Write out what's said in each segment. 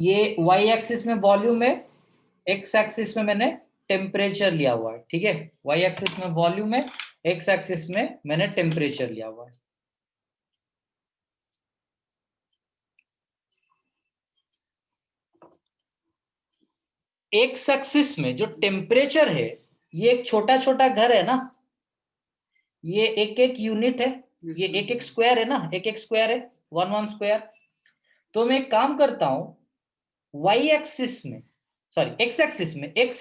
ये Y axis में volume है, एक्स एक्सिस में मैंने टेम्परेचर लिया हुआ है, ठीक है। वाई एक्सिस में वॉल्यूम है, एक्स एक्सिस में मैंने टेम्परेचर लिया हुआ है। एक्स एक्सिस में जो टेम्परेचर है, ये एक छोटा छोटा घर है ना, ये एक एक यूनिट है, ये एक एक स्क्वायर है ना, एक एक स्क्वायर है, वन वन स्क्वायर। तो मैं एक काम करता हूं, वाई एक्सिस में, सॉरी एक्स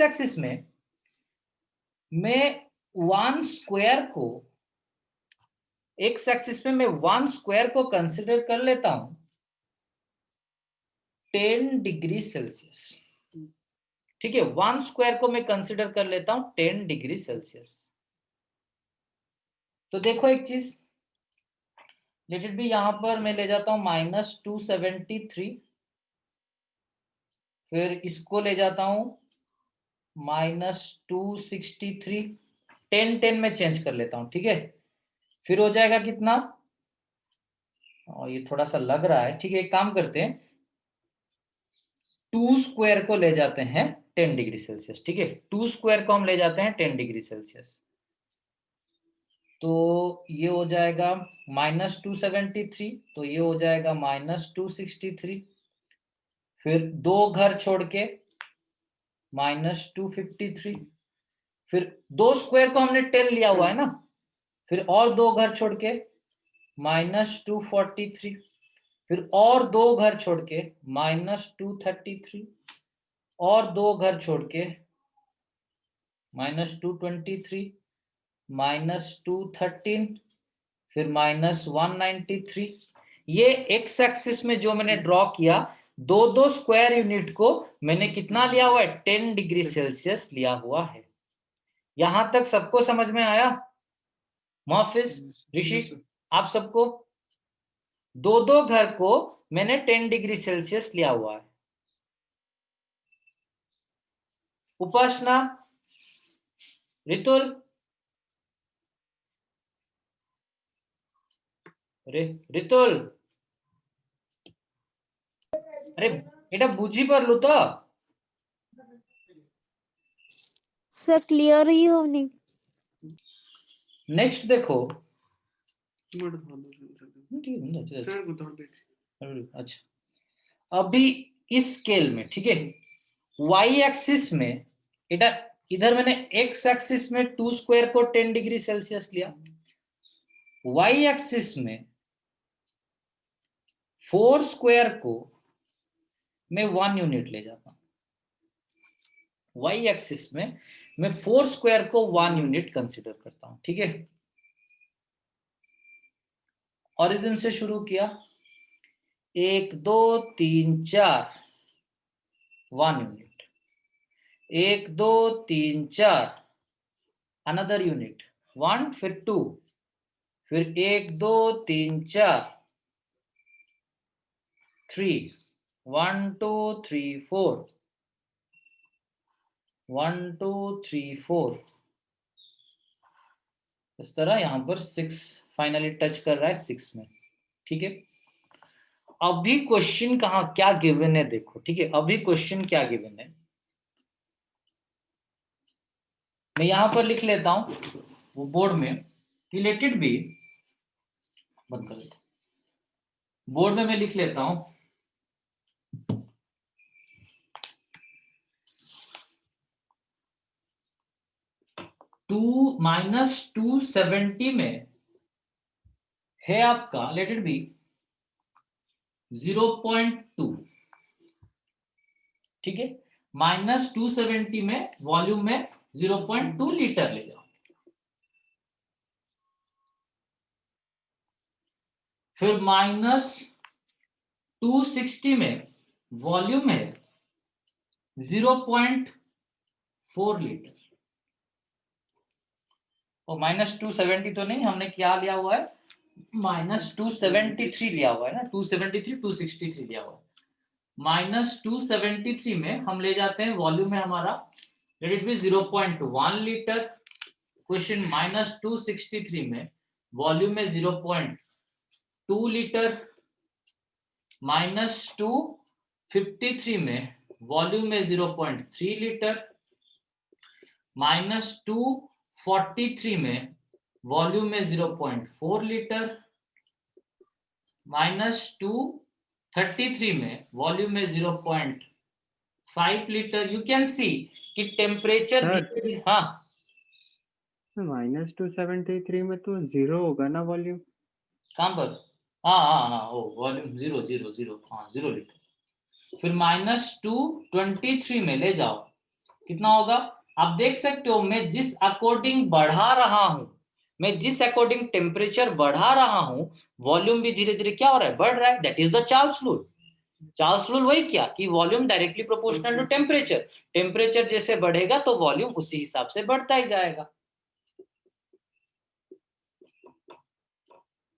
एक्सिस में मैं वन स्क्वायर को, एक्स एक्सिस में मैं वन स्क्वायर को कंसिडर कर लेता हूं 10 डिग्री सेल्सियस, ठीक है। वन स्क्वायर को मैं कंसिडर कर लेता हूं 10 डिग्री सेल्सियस। तो देखो एक चीज, लेट इट बी, यहां पर मैं ले जाता हूं -273, फिर इसको ले जाता हूं -263, 10 10 में चेंज कर लेता हूं, ठीक है। फिर हो जाएगा कितना, और ये थोड़ा सा लग रहा है, ठीक है। एक काम करते हैं, 2 स्क्वायर को ले जाते हैं 10 डिग्री सेल्सियस, ठीक है। 2 स्क्वायर को हम ले जाते हैं 10 डिग्री सेल्सियस, तो ये हो जाएगा -273, तो ये हो जाएगा -263, फिर दो घर छोड़ के -253, फिर दो स्क्वायर को हमने 10 लिया हुआ है ना, फिर और दो घर छोड़ के -243, फिर और दो घर छोड़ के -233, और दो घर छोड़ के -223, -213, फिर -193। ये एक्स एक्सिस में जो मैंने ड्रॉ किया, दो दो स्क्वायर यूनिट को मैंने कितना लिया हुआ है, 10 डिग्री सेल्सियस लिया हुआ है। यहां तक सबको समझ में आया? मोहफिज, ऋषि, आप सबको? दो दो घर को मैंने 10 डिग्री सेल्सियस लिया हुआ है। उपासना, ऋतुल, ऋतुल, अरे बेटा बुझी पर लो तो। सर क्लियर ही हो नहीं। नेक्स्ट देखो, अच्छा, अभी इस स्केल में, ठीक है, वाई एक्सिस में, इधर मैंने एक्स एक्सिस में 2 स्क्वायर को 10 डिग्री सेल्सियस लिया, वाई एक्सिस में 4 स्क्वायर को मैं 1 यूनिट ले जाता हूं। वाई एक्सिस में मैं 4 स्क्वायर को 1 यूनिट कंसिडर करता हूं, ठीक है। ओरिजिन से शुरू किया, 1 2 3 4 1 यूनिट, 1 2 3 4 अनदर यूनिट 1, फिर 2, फिर 1 2 3 4 3, 1 2 3 4, 1 2 3 4, इस तरह यहां पर 6 फाइनली टच कर रहा है 6 में, ठीक है। अभी क्वेश्चन कहां क्या गिवन है देखो, ठीक है। अभी क्वेश्चन क्या गिवन है, मैं यहां पर लिख लेता हूं वो बोर्ड में, रिलेटेड भी बंद कर देता हूं, बोर्ड में मैं लिख लेता हूं 270 में है आपका, लेट इट बी 0.2, ठीक है। -270 में वॉल्यूम में 0.2 लीटर ले जाओ, फिर -260 में वॉल्यूम है 0.4 लीटर, और -270 तो नहीं, हमने क्या लिया हुआ है, -273 लिया हुआ है ना, 273 263 लिया हुआ है। -273 में हम ले जाते हैं, वॉल्यूम है हमारा, let it be 0.1 litre. Question -263 में वॉल्यूम में 0.2 लीटर, -2 53 में वॉल्यूम है 0.3 लीटर, -243 में वॉल्यूम है 0.4 लीटर, -233 में वॉल्यूम है 0.5 लीटर। यू कैन सी कि टेम्परेचर धीरे, हाँ -273 में तो 0 होगा ना वॉल्यूम? कहाँ पर? हाँ ओ वॉल्यूम 0 हाँ 0 लीटर। फिर -223 में ले जाओ, कितना होगा? आप देख सकते हो मैं जिस अकॉर्डिंग बढ़ा रहा हूं, मैं जिस अकॉर्डिंग टेम्परेचर बढ़ा रहा हूं, वॉल्यूम भी धीरे धीरे क्या हो रहा है? बढ़ रहा है। That is the Charles rule. Charles rule वही क्या कि volume directly proportional to temperature, temperature जैसे बढ़ेगा तो वॉल्यूम उसी हिसाब से बढ़ता ही जाएगा।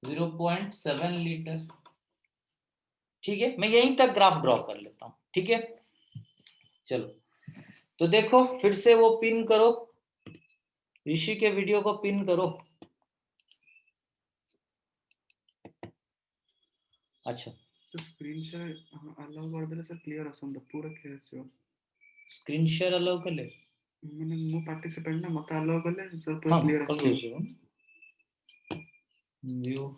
0.7 लीटर। ठीक है, मैं यहीं तक ग्राफ ड्रॉ कर लेता हूं। ठीक है, चलो तो देखो फिर से वो पिन करो, ऋषि के वीडियो को पिन करो। अच्छा तो स्क्रीन शेयर अलाउ कर देले सर क्लियर आसंदा पूरा क्लियर से स्क्रीन शेयर अलाउ कर ले। मैंने मो पार्टिसिपेंट ना मत अलाउ कर ले सर पूरा हाँ क्लियर कर आसंदा दो। व्यू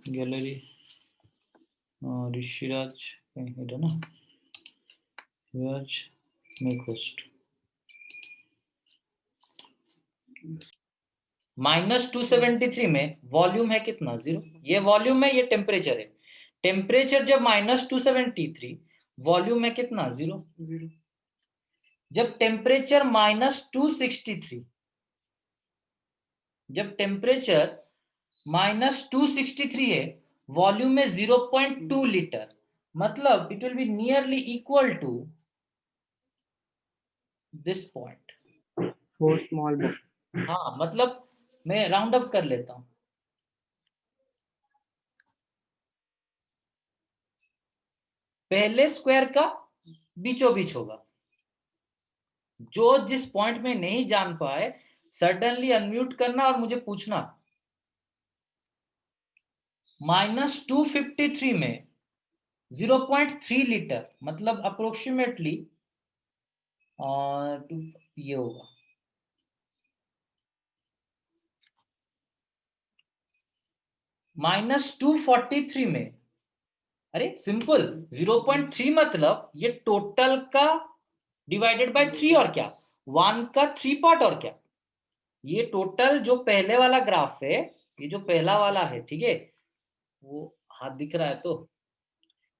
गैलरी ऋषिराज है ना, ऋषिराज मेक होस्ट। -273 में वॉल्यूम है कितना? 0। ये वॉल्यूम है, ये टेम्परेचर है। टेम्परेचर जब -273, वॉल्यूम है कितना? 0। जब टेम्परेचर -263, जब टेम्परेचर -263 है, वॉल्यूम में 0.2 लीटर, मतलब it will be nearly equal to this point. 4 small box. हाँ मतलब मैं राउंड अप कर लेता हूं। पहले स्क्वायर का बीचों बीच होगा। जो जिस पॉइंट में नहीं जान पाए सडनली अनम्यूट करना और मुझे पूछना। -253 में 0.3 लीटर, मतलब अप्रोक्सीमेटली ये होगा -243 में, अरे सिंपल 0.3 मतलब ये टोटल का डिवाइडेड बाय 3 और क्या 1 का 3 पार्ट और क्या। ये टोटल जो पहले वाला ग्राफ है, ये जो पहला वाला है, ठीक है, वो हाथ दिख रहा है तो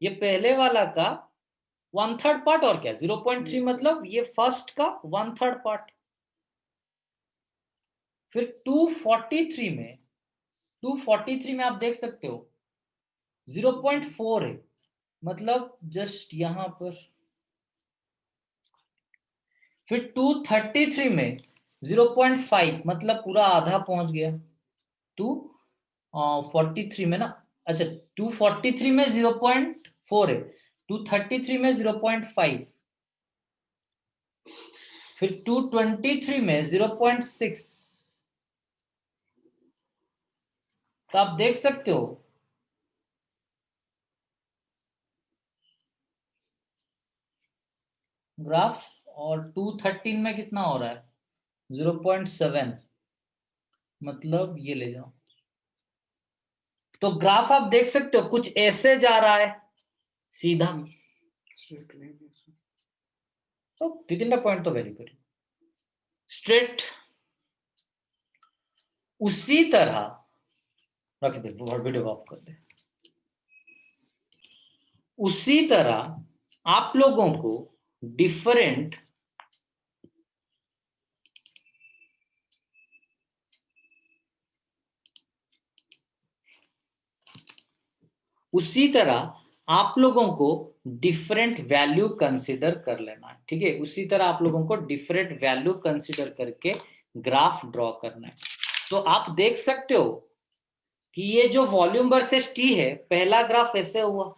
ये पहले वाला का 1/3 पार्ट और क्या 0.3 मतलब ये फर्स्ट का 1/3 पार्ट। फिर 243 में आप देख सकते हो 0.4 है, मतलब जस्ट यहां पर। फिर 233 में 0.5 मतलब पूरा आधा पहुंच गया। 243 में ना, अच्छा 243 में 0.4 है, 233 में 0.5, फिर 223 में 0.6। तो आप देख सकते हो ग्राफ, और 213 में कितना हो रहा है 0.7, मतलब ये ले जाओ। तो ग्राफ आप देख सकते हो कुछ ऐसे जा रहा है सीधा। तो 3 पॉइंट तो वेरी गुड, स्ट्रेट। उसी तरह रख दे, वीडियो ऑफ कर दे। उसी तरह आप लोगों को डिफरेंट उसी तरह आप लोगों को डिफरेंट वैल्यू कंसीडर कर लेना है। ठीक है, उसी तरह आप लोगों को डिफरेंट वैल्यू कंसीडर करके ग्राफ ड्रॉ करना है। तो आप देख सकते हो कि ये जो वॉल्यूम वर्सेस टी है, पहला ग्राफ ऐसे हुआ,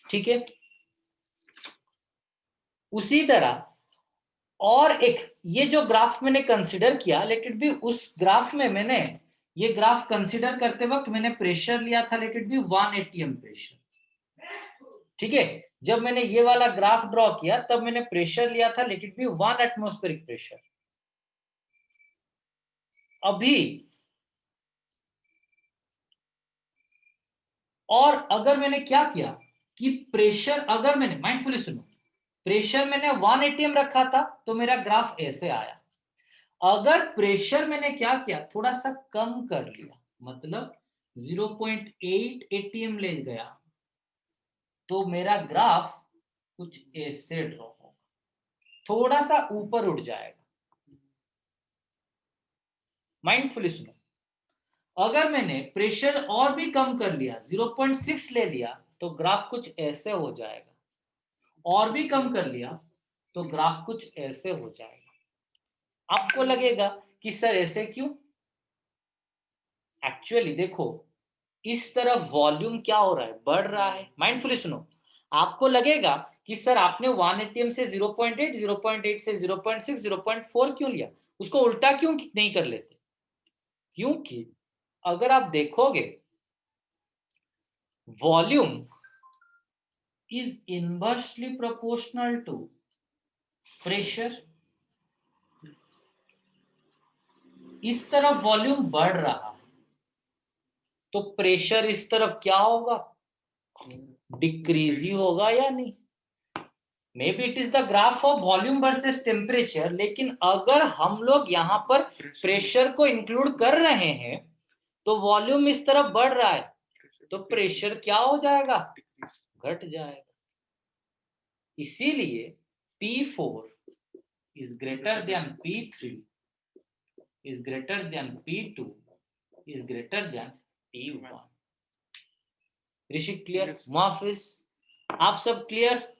ठीक है। उसी तरह और एक ये जो ग्राफ मैंने कंसीडर किया, लेट इट बी उस ग्राफ में मैंने ये ग्राफ कंसीडर करते वक्त मैंने प्रेशर लिया था, let it be 1 atm pressure. ठीक है, जब मैंने ये वाला ग्राफ ड्रॉ किया तब मैंने प्रेशर लिया था, let it be 1 atmospheric pressure. अभी और अगर मैंने क्या किया कि प्रेशर, अगर मैंने माइंडफुली सुनो, प्रेशर मैंने 1 atm रखा था तो मेरा ग्राफ ऐसे आया। अगर प्रेशर मैंने क्या किया, थोड़ा सा कम कर लिया, मतलब 0.8 atm ले गया, तो मेरा ग्राफ कुछ ऐसे ड्रॉ होगा, थोड़ा सा ऊपर उठ जाएगा। माइंडफुली सुनो, अगर मैंने प्रेशर और भी कम कर लिया, 0.6 ले लिया, तो ग्राफ कुछ ऐसे हो जाएगा, और भी कम कर लिया तो ग्राफ कुछ ऐसे हो जाएगा। आपको लगेगा कि सर ऐसे क्यों? एक्चुअली देखो, इस तरफ वॉल्यूम क्या हो रहा है, बढ़ रहा है। माइंडफुली सुनो, आपको लगेगा कि सर आपने 1 atm से 0.8, 0.8 से 0.6, 0.4 क्यों लिया, उसको उल्टा क्यों नहीं कर लेते? क्योंकि अगर आप देखोगे, volume is inversely proportional to pressure। इस तरफ वॉल्यूम बढ़ रहा है तो प्रेशर इस तरफ क्या होगा, डिक्रीज ही होगा या नहीं? May be it is the graph of volume versus temperature, लेकिन अगर हम लोग यहाँ पर प्रेशर को इंक्लूड कर रहे हैं तो वॉल्यूम इस तरफ बढ़ रहा है, तो प्रेशर क्या हो जाएगा, घट जाएगा। इसीलिए P4 is greater than P3 is greater than P2 is greater than P1। Rishi clear? Yes. मुहाफिज, आप सब क्लियर?